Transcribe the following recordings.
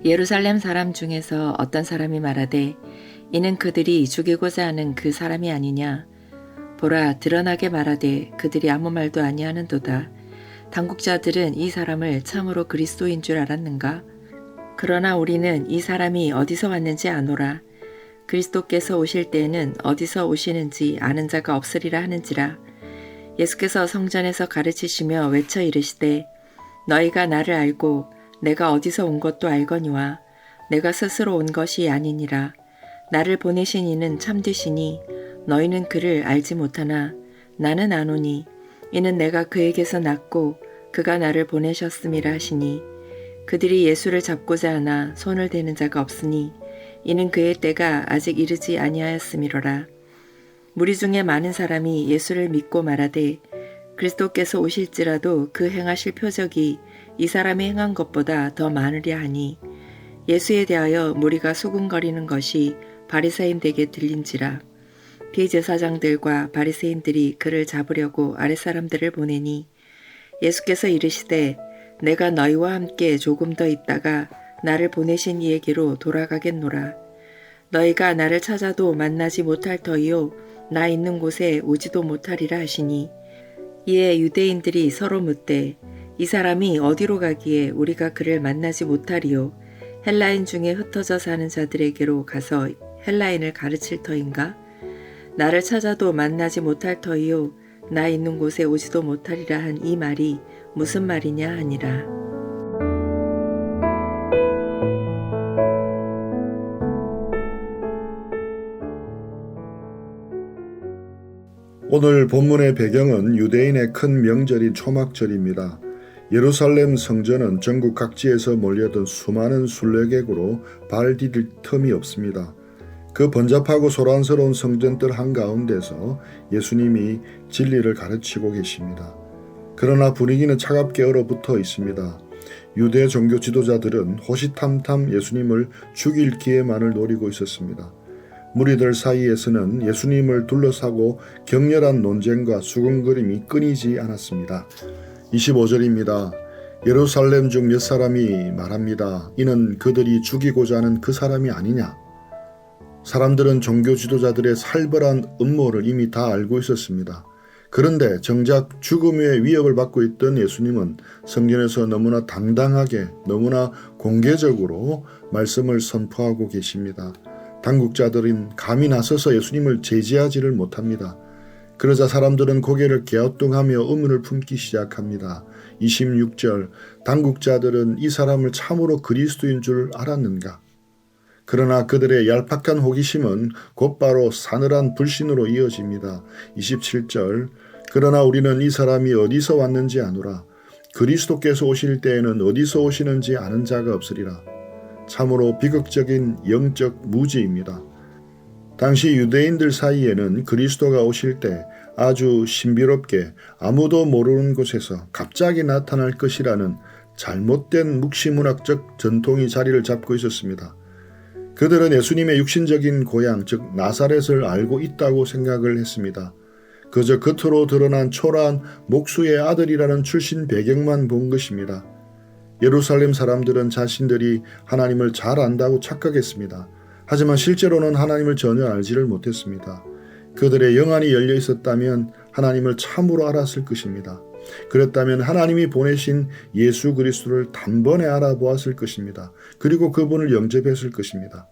예루살렘 사람 중에서 어떤 사람이 말하되 이는 그들이 죽이고자 하는 그 사람이 아니냐. 보라, 드러나게 말하되 그들이 아무 말도 아니하는도다. 당국자들은 이 사람을 참으로 그리스도인 줄 알았는가? 그러나 우리는 이 사람이 어디서 왔는지 아노라. 그리스도께서 오실 때에는 어디서 오시는지 아는 자가 없으리라 하는지라. 예수께서 성전에서 가르치시며 외쳐 이르시되 너희가 나를 알고 내가 어디서 온 것도 알거니와 내가 스스로 온 것이 아니니라. 나를 보내신 이는 참되시니 너희는 그를 알지 못하나 나는 아노니 이는 내가 그에게서 났고 그가 나를 보내셨음이라 하시니 그들이 예수를 잡고자 하나 손을 대는 자가 없으니 이는 그의 때가 아직 이르지 아니하였음이로라. 무리 중에 많은 사람이 예수를 믿고 말하되 그리스도께서 오실지라도 그 행하실 표적이 이 사람이 행한 것보다 더 많으랴 하니 예수에 대하여 무리가 수군거리는 것이 바리새인들에게 들린지라. 대제사장들과 바리새인들이 그를 잡으려고 아랫사람들을 보내니 예수께서 이르시되 내가 너희와 함께 조금 더 있다가 나를 보내신 이에게로 돌아가겠노라. 너희가 나를 찾아도 만나지 못할 터이요 나 있는 곳에 오지도 못하리라 하시니 이에 유대인들이 서로 묻되 이 사람이 어디로 가기에 우리가 그를 만나지 못하리요? 헬라인 중에 흩어져 사는 자들에게로 가서 헬라인을 가르칠 터인가? 나를 찾아도 만나지 못할 터이요 나 있는 곳에 오지도 못하리라 한 이 말이 무슨 말이냐 하니라. 오늘 본문의 배경은 유대인의 큰 명절인 초막절입니다. 예루살렘 성전은 전국 각지에서 몰려든 수많은 순례객으로 발 디딜 틈이 없습니다. 그 번잡하고 소란스러운 성전들 한가운데서 예수님이 진리를 가르치고 계십니다. 그러나 분위기는 차갑게 얼어붙어 있습니다. 유대 종교 지도자들은 호시탐탐 예수님을 죽일 기회만을 노리고 있었습니다. 무리들 사이에서는 예수님을 둘러싸고 격렬한 논쟁과 수군거림이 끊이지 않았습니다. 25절입니다. 예루살렘 중 몇 사람이 말합니다. 이는 그들이 죽이고자 하는 그 사람이 아니냐. 사람들은 종교 지도자들의 살벌한 음모를 이미 다 알고 있었습니다. 그런데 정작 죽음의 위협을 받고 있던 예수님은 성전에서 너무나 당당하게 너무나 공개적으로 말씀을 선포하고 계십니다. 당국자들은 감히 나서서 예수님을 제지하지를 못합니다. 그러자 사람들은 고개를 갸우뚱하며 의문을 품기 시작합니다. 26절 당국자들은 이 사람을 참으로 그리스도인 줄 알았는가? 그러나 그들의 얄팍한 호기심은 곧바로 싸늘한 불신으로 이어집니다. 27절 그러나 우리는 이 사람이 어디서 왔는지 아노라. 그리스도께서 오실 때에는 어디서 오시는지 아는 자가 없으리라. 참으로 비극적인 영적 무지입니다. 당시 유대인들 사이에는 그리스도가 오실 때 아주 신비롭게 아무도 모르는 곳에서 갑자기 나타날 것이라는 잘못된 묵시문학적 전통이 자리를 잡고 있었습니다. 그들은 예수님의 육신적인 고향, 즉 나사렛을 알고 있다고 생각을 했습니다. 그저 겉으로 드러난 초라한 목수의 아들이라는 출신 배경만 본 것입니다. 예루살렘 사람들은 자신들이 하나님을 잘 안다고 착각했습니다. 하지만 실제로는 하나님을 전혀 알지를 못했습니다. 그들의 영안이 열려 있었다면 하나님을 참으로 알았을 것입니다. 그렇다면 하나님이 보내신 예수 그리스도를 단번에 알아보았을 것입니다. 그리고 그분을 영접했을 것입니다.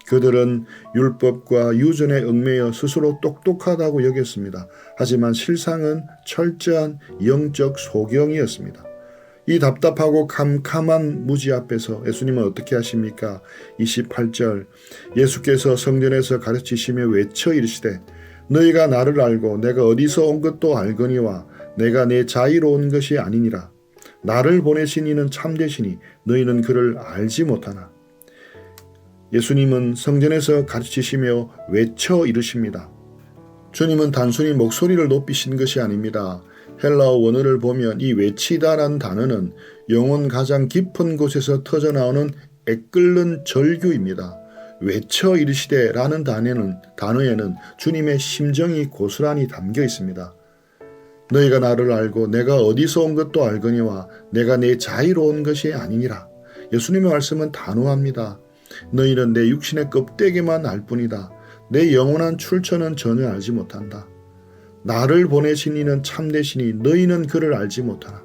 그들은 율법과 유전에 얽매여 스스로 똑똑하다고 여겼습니다. 하지만 실상은 철저한 영적 소경이었습니다. 이 답답하고 캄캄한 무지 앞에서 예수님은 어떻게 하십니까? 28절 예수께서 성전에서 가르치시며 외쳐 이르시되 너희가 나를 알고 내가 어디서 온 것도 알거니와 내가 내 자의로 온 것이 아니니라. 나를 보내신 이는 참되시니 너희는 그를 알지 못하나. 예수님은 성전에서 가르치시며 외쳐 이르십니다. 주님은 단순히 목소리를 높이신 것이 아닙니다. 헬라어 원어를 보면 이 외치다라는 단어는 영혼 가장 깊은 곳에서 터져나오는 애끓는 절규입니다. 외쳐 이르시되 라는 단어에는 주님의 심정이 고스란히 담겨 있습니다. 너희가 나를 알고 내가 어디서 온 것도 알거니와 내가 내 자의로 온 것이 아니니라. 예수님의 말씀은 단호합니다. 너희는 내 육신의 껍데기만 알 뿐이다. 내 영원한 출처는 전혀 알지 못한다. 나를 보내신 이는 참되시니 너희는 그를 알지 못하나.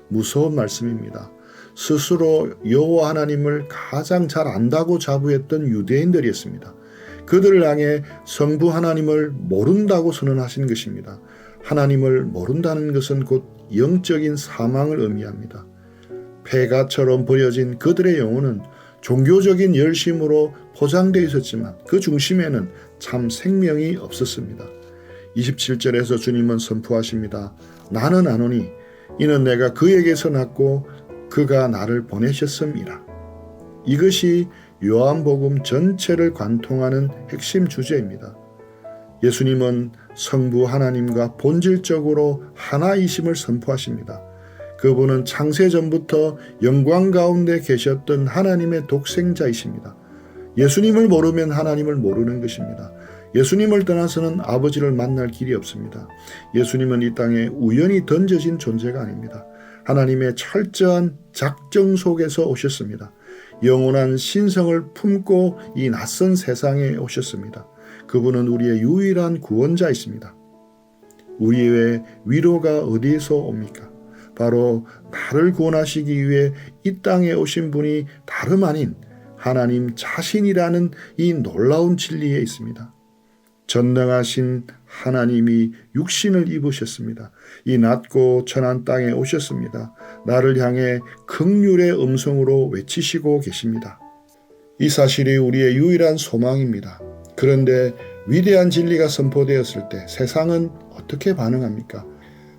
무서운 말씀입니다. 스스로 여호와 하나님을 가장 잘 안다고 자부했던 유대인들이었습니다. 그들을 향해 성부 하나님을 모른다고 선언하신 것입니다. 하나님을 모른다는 것은 곧 영적인 사망을 의미합니다. 폐가처럼 버려진 그들의 영혼은 종교적인 열심으로 포장되어 있었지만 그 중심에는 참 생명이 없었습니다. 27절에서 주님은 선포하십니다. 나는 아노니 이는 내가 그에게서 났고 그가 나를 보내셨음이라. 이것이 요한복음 전체를 관통하는 핵심 주제입니다. 예수님은 성부 하나님과 본질적으로 하나이심을 선포하십니다. 그분은 창세전부터 영광 가운데 계셨던 하나님의 독생자이십니다. 예수님을 모르면 하나님을 모르는 것입니다. 예수님을 떠나서는 아버지를 만날 길이 없습니다. 예수님은 이 땅에 우연히 던져진 존재가 아닙니다. 하나님의 철저한 작정 속에서 오셨습니다. 영원한 신성을 품고 이 낯선 세상에 오셨습니다. 그분은 우리의 유일한 구원자이십니다. 우리의 위로가 어디에서 옵니까? 바로 나를 구원하시기 위해 이 땅에 오신 분이 다름 아닌 하나님 자신이라는 이 놀라운 진리에 있습니다. 전능하신 하나님이 육신을 입으셨습니다. 이 낮고 천한 땅에 오셨습니다. 나를 향해 긍휼의 음성으로 외치시고 계십니다. 이 사실이 우리의 유일한 소망입니다. 그런데 위대한 진리가 선포되었을 때 세상은 어떻게 반응합니까?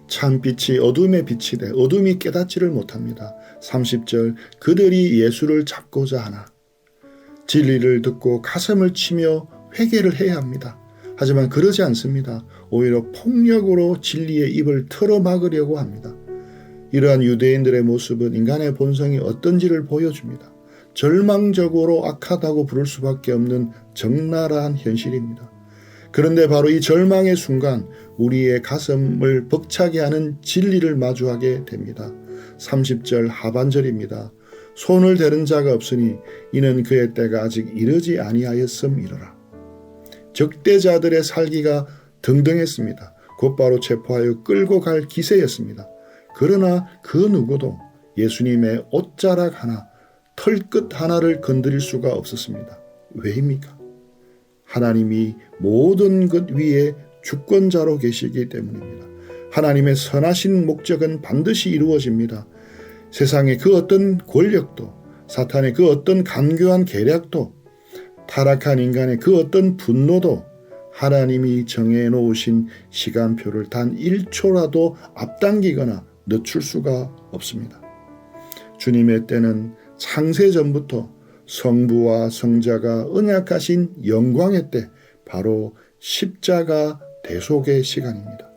참빛이 어둠에 빛이 돼 어둠이 깨닫지를 못합니다. 30절 그들이 예수를 잡고자 하나. 진리를 듣고 가슴을 치며 회개를 해야 합니다. 하지만 그러지 않습니다. 오히려 폭력으로 진리의 입을 틀어막으려고 합니다. 이러한 유대인들의 모습은 인간의 본성이 어떤지를 보여줍니다. 절망적으로 악하다고 부를 수밖에 없는 적나라한 현실입니다. 그런데 바로 이 절망의 순간 우리의 가슴을 벅차게 하는 진리를 마주하게 됩니다. 30절 하반절입니다. 손을 대는 자가 없으니 이는 그의 때가 아직 이르지 아니하였음이로라. 적대자들의 살기가 등등했습니다. 곧바로 체포하여 끌고 갈 기세였습니다. 그러나 그 누구도 예수님의 옷자락 하나, 털끝 하나를 건드릴 수가 없었습니다. 왜입니까? 하나님이 모든 것 위에 주권자로 계시기 때문입니다. 하나님의 선하신 목적은 반드시 이루어집니다. 세상의 그 어떤 권력도, 사탄의 그 어떤 간교한 계략도, 타락한 인간의 그 어떤 분노도 하나님이 정해놓으신 시간표를 단 1초라도 앞당기거나 늦출 수가 없습니다. 주님의 때는 창세전부터 성부와 성자가 언약하신 영광의 때, 바로 십자가 대속의 시간입니다.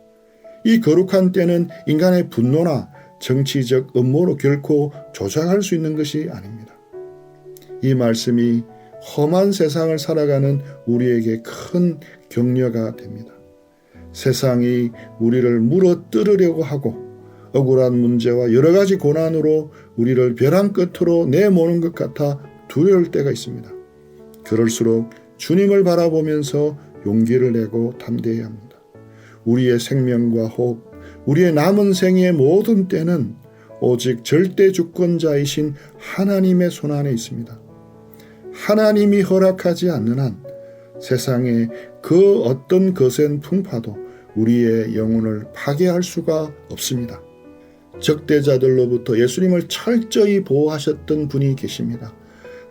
이 거룩한 때는 인간의 분노나 정치적 음모로 결코 조작할 수 있는 것이 아닙니다. 이 말씀이 험한 세상을 살아가는 우리에게 큰 격려가 됩니다. 세상이 우리를 물어뜯으려고 하고 억울한 문제와 여러 가지 고난으로 우리를 벼랑 끝으로 내모는 것 같아 두려울 때가 있습니다. 그럴수록 주님을 바라보면서 용기를 내고 담대해야 합니다. 우리의 생명과 호흡, 우리의 남은 생의 모든 때는 오직 절대 주권자이신 하나님의 손 안에 있습니다. 하나님이 허락하지 않는 한 세상의 그 어떤 거센 풍파도 우리의 영혼을 파괴할 수가 없습니다. 적대자들로부터 예수님을 철저히 보호하셨던 분이 계십니다.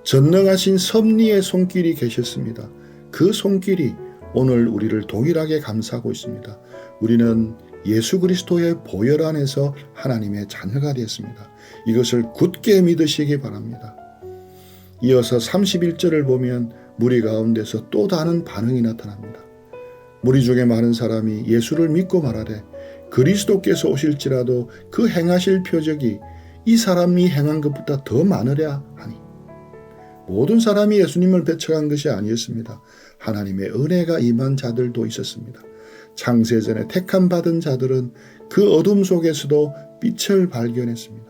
전능하신 섭리의 손길이 계셨습니다. 그 손길이 오늘 우리를 동일하게 감싸고 있습니다. 우리는 예수 그리스도의 보혈 안에서 하나님의 자녀가 되었습니다. 이것을 굳게 믿으시기 바랍니다. 이어서 31절을 보면 무리 가운데서 또 다른 반응이 나타납니다. 무리 중에 많은 사람이 예수를 믿고 말하되 그리스도께서 오실지라도 그 행하실 표적이 이 사람이 행한 것보다 더 많으랴 하니. 모든 사람이 예수님을 배척한 것이 아니었습니다. 하나님의 은혜가 임한 자들도 있었습니다. 창세전에 택함 받은 자들은 그 어둠 속에서도 빛을 발견했습니다.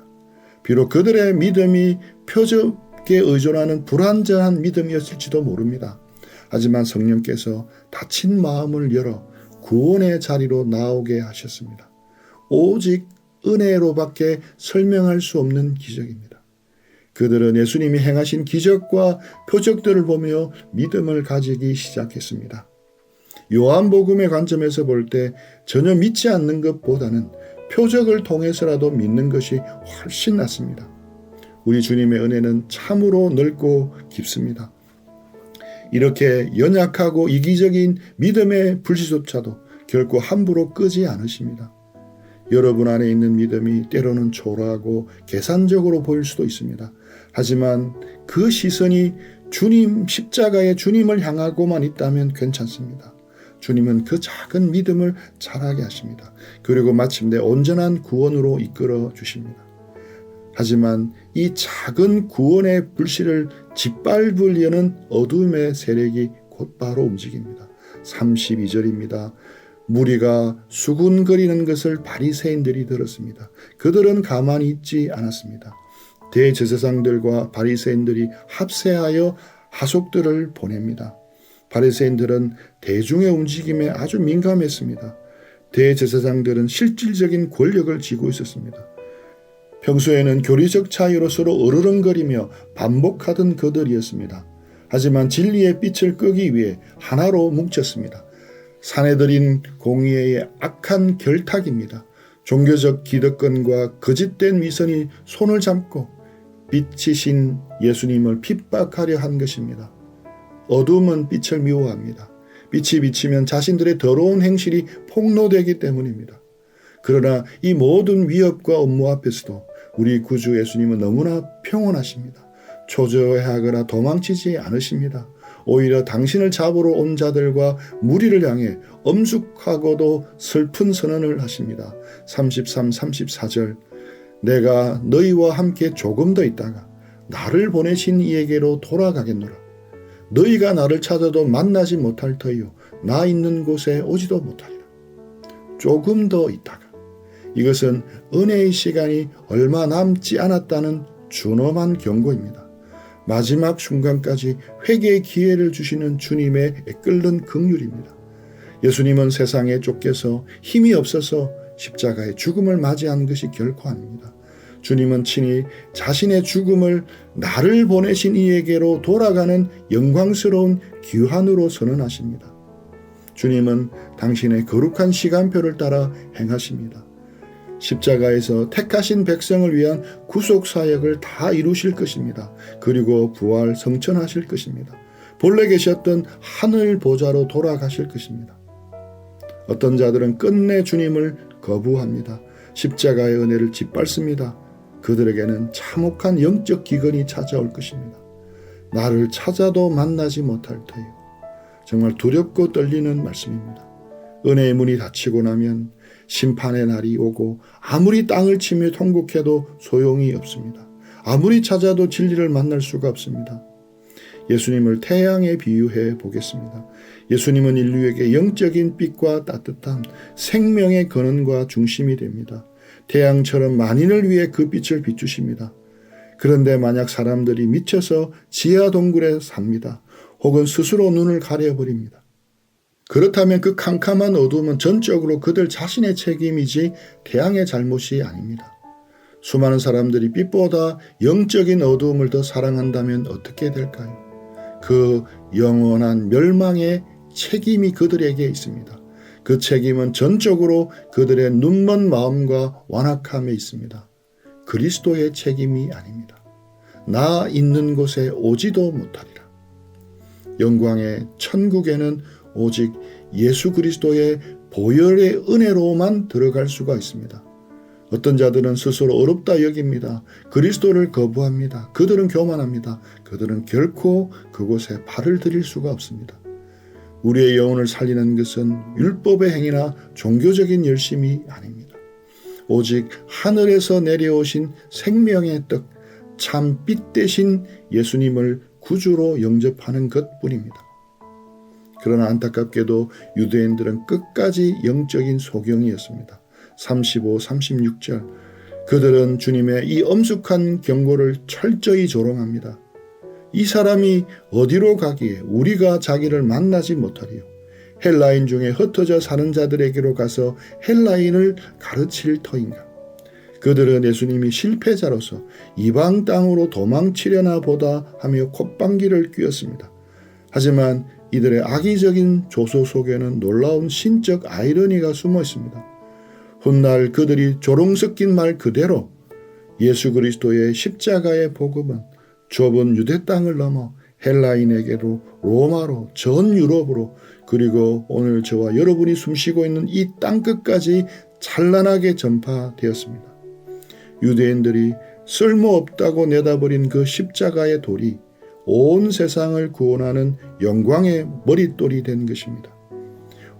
비록 그들의 믿음이 표적에 의존하는 불완전한 믿음이었을지도 모릅니다. 하지만 성령께서 닫힌 마음을 열어 구원의 자리로 나오게 하셨습니다. 오직 은혜로밖에 설명할 수 없는 기적입니다. 그들은 예수님이 행하신 기적과 표적들을 보며 믿음을 가지기 시작했습니다. 요한복음의 관점에서 볼 때 전혀 믿지 않는 것보다는 표적을 통해서라도 믿는 것이 훨씬 낫습니다. 우리 주님의 은혜는 참으로 넓고 깊습니다. 이렇게 연약하고 이기적인 믿음의 불씨조차도 결코 함부로 끄지 않으십니다. 여러분 안에 있는 믿음이 때로는 초라하고 계산적으로 보일 수도 있습니다. 하지만 그 시선이 주님 십자가의 주님을 향하고만 있다면 괜찮습니다. 주님은 그 작은 믿음을 자라게 하십니다. 그리고 마침내 온전한 구원으로 이끌어 주십니다. 하지만 이 작은 구원의 불씨를 짓밟으려는 어둠의 세력이 곧바로 움직입니다. 32절입니다. 무리가 수군거리는 것을 바리새인들이 들었습니다. 그들은 가만히 있지 않았습니다. 대제사장들과 바리새인들이 합세하여 하속들을 보냅니다. 바리새인들은 대중의 움직임에 아주 민감했습니다. 대제사장들은 실질적인 권력을 쥐고 있었습니다. 평소에는 교리적 차이로 서로 으르렁거리며 반복하던 그들이었습니다. 하지만 진리의 빛을 끄기 위해 하나로 뭉쳤습니다. 사내들인 공의의 악한 결탁입니다. 종교적 기득권과 거짓된 위선이 손을 잡고 빛이신 예수님을 핍박하려 한 것입니다. 어둠은 빛을 미워합니다. 빛이 비치면 자신들의 더러운 행실이 폭로되기 때문입니다. 그러나 이 모든 위협과 업무 앞에서도 우리 구주 예수님은 너무나 평온하십니다. 초조해하거나 도망치지 않으십니다. 오히려 당신을 잡으러 온 자들과 무리를 향해 엄숙하고도 슬픈 선언을 하십니다. 33, 34절 내가 너희와 함께 조금 더 있다가 나를 보내신 이에게로 돌아가겠노라. 너희가 나를 찾아도 만나지 못할 터이요 나 있는 곳에 오지도 못하리라. 조금 더 있다가 이것은 은혜의 시간이 얼마 남지 않았다는 준엄한 경고입니다. 마지막 순간까지 회개의 기회를 주시는 주님의 끓는 긍휼입니다. 예수님은 세상에 쫓겨서 힘이 없어서 십자가의 죽음을 맞이한 것이 결코 아닙니다. 주님은 친히 자신의 죽음을 나를 보내신 이에게로 돌아가는 영광스러운 귀환으로 선언하십니다. 주님은 당신의 거룩한 시간표를 따라 행하십니다. 십자가에서 택하신 백성을 위한 구속사역을 다 이루실 것입니다. 그리고 부활 성천하실 것입니다. 본래 계셨던 하늘 보좌로 돌아가실 것입니다. 어떤 자들은 끝내 주님을 거부합니다. 십자가의 은혜를 짓밟습니다. 그들에게는 참혹한 영적 기근이 찾아올 것입니다. 나를 찾아도 만나지 못할 터이요. 정말 두렵고 떨리는 말씀입니다. 은혜의 문이 닫히고 나면 심판의 날이 오고 아무리 땅을 치며 통곡해도 소용이 없습니다. 아무리 찾아도 진리를 만날 수가 없습니다. 예수님을 태양에 비유해 보겠습니다. 예수님은 인류에게 영적인 빛과 따뜻함, 생명의 근원과 중심이 됩니다. 태양처럼 만인을 위해 그 빛을 비추십니다. 그런데 만약 사람들이 미쳐서 지하 동굴에 삽니다. 혹은 스스로 눈을 가려버립니다. 그렇다면 그 캄캄한 어둠은 전적으로 그들 자신의 책임이지 태양의 잘못이 아닙니다. 수많은 사람들이 빛보다 영적인 어두움을 더 사랑한다면 어떻게 될까요? 그 영원한 멸망의 책임이 그들에게 있습니다. 그 책임은 전적으로 그들의 눈먼 마음과 완악함에 있습니다. 그리스도의 책임이 아닙니다. 나 있는 곳에 오지도 못하리라. 영광의 천국에는 오직 예수 그리스도의 보혈의 은혜로만 들어갈 수가 있습니다. 어떤 자들은 스스로 어렵다 여깁니다. 그리스도를 거부합니다. 그들은 교만합니다. 그들은 결코 그곳에 발을 들일 수가 없습니다. 우리의 영혼을 살리는 것은 율법의 행위나 종교적인 열심이 아닙니다. 오직 하늘에서 내려오신 생명의 떡, 참 빛 대신 예수님을 구주로 영접하는 것뿐입니다. 그러나 안타깝게도 유대인들은 끝까지 영적인 소경이었습니다. 35, 36절 그들은 주님의 이 엄숙한 경고를 철저히 조롱합니다. 이 사람이 어디로 가기에 우리가 자기를 만나지 못하리요. 헬라인 중에 흩어져 사는 자들에게로 가서 헬라인을 가르칠 터인가. 그들은 예수님이 실패자로서 이방 땅으로 도망치려나 보다 하며 콧방귀를 뀌었습니다. 하지만 이들의 악의적인 조소 속에는 놀라운 신적 아이러니가 숨어 있습니다. 훗날 그들이 조롱 섞인 말 그대로 예수 그리스도의 십자가의 복음은 좁은 유대 땅을 넘어 헬라인에게로 로마로 전 유럽으로 그리고 오늘 저와 여러분이 숨쉬고 있는 이 땅끝까지 찬란하게 전파되었습니다. 유대인들이 쓸모없다고 내다버린 그 십자가의 돌이 온 세상을 구원하는 영광의 머릿돌이 된 것입니다.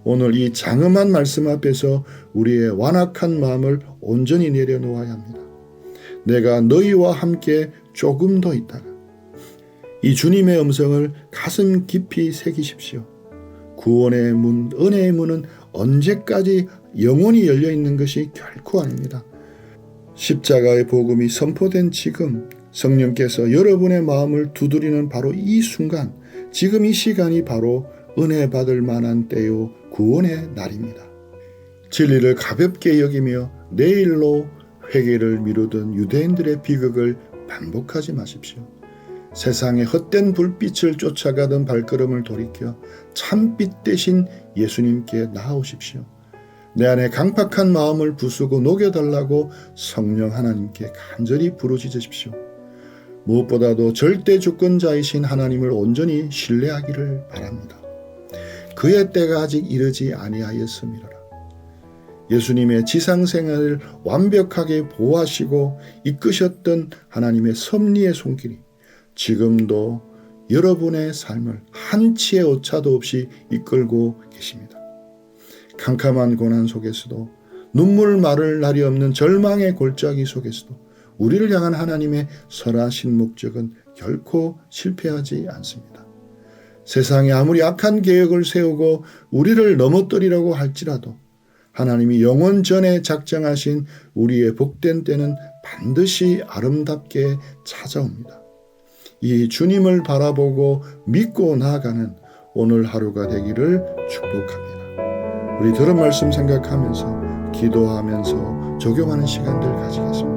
오늘 이 장엄한 말씀 앞에서 우리의 완악한 마음을 온전히 내려놓아야 합니다. 내가 너희와 함께 조금 더 있다가 이 주님의 음성을 가슴 깊이 새기십시오. 구원의 문, 은혜의 문은 언제까지 영원히 열려 있는 것이 결코 아닙니다. 십자가의 복음이 선포된 지금 성령께서 여러분의 마음을 두드리는 바로 이 순간, 지금 이 시간이 바로 은혜 받을 만한 때요 구원의 날입니다. 진리를 가볍게 여기며 내일로 회개를 미루던 유대인들의 비극을 반복하지 마십시오. 세상의 헛된 불빛을 쫓아가던 발걸음을 돌이켜 참빛 대신 예수님께 나아오십시오. 내 안에 강팍한 마음을 부수고 녹여달라고 성령 하나님께 간절히 부르짖으십시오. 무엇보다도 절대 주권자이신 하나님을 온전히 신뢰하기를 바랍니다. 그의 때가 아직 이르지 아니하였음이로라. 예수님의 지상생활을 완벽하게 보호하시고 이끄셨던 하나님의 섭리의 손길이 지금도 여러분의 삶을 한치의 오차도 없이 이끌고 계십니다. 캄캄한 고난 속에서도 눈물 마를 날이 없는 절망의 골짜기 속에서도 우리를 향한 하나님의 선하신 목적은 결코 실패하지 않습니다. 세상에 아무리 악한 계획을 세우고 우리를 넘어뜨리려고 할지라도 하나님이 영원 전에 작정하신 우리의 복된 때는 반드시 아름답게 찾아옵니다. 이 주님을 바라보고 믿고 나아가는 오늘 하루가 되기를 축복합니다. 우리 들은 말씀 생각하면서 기도하면서 적용하는 시간들 가지겠습니다.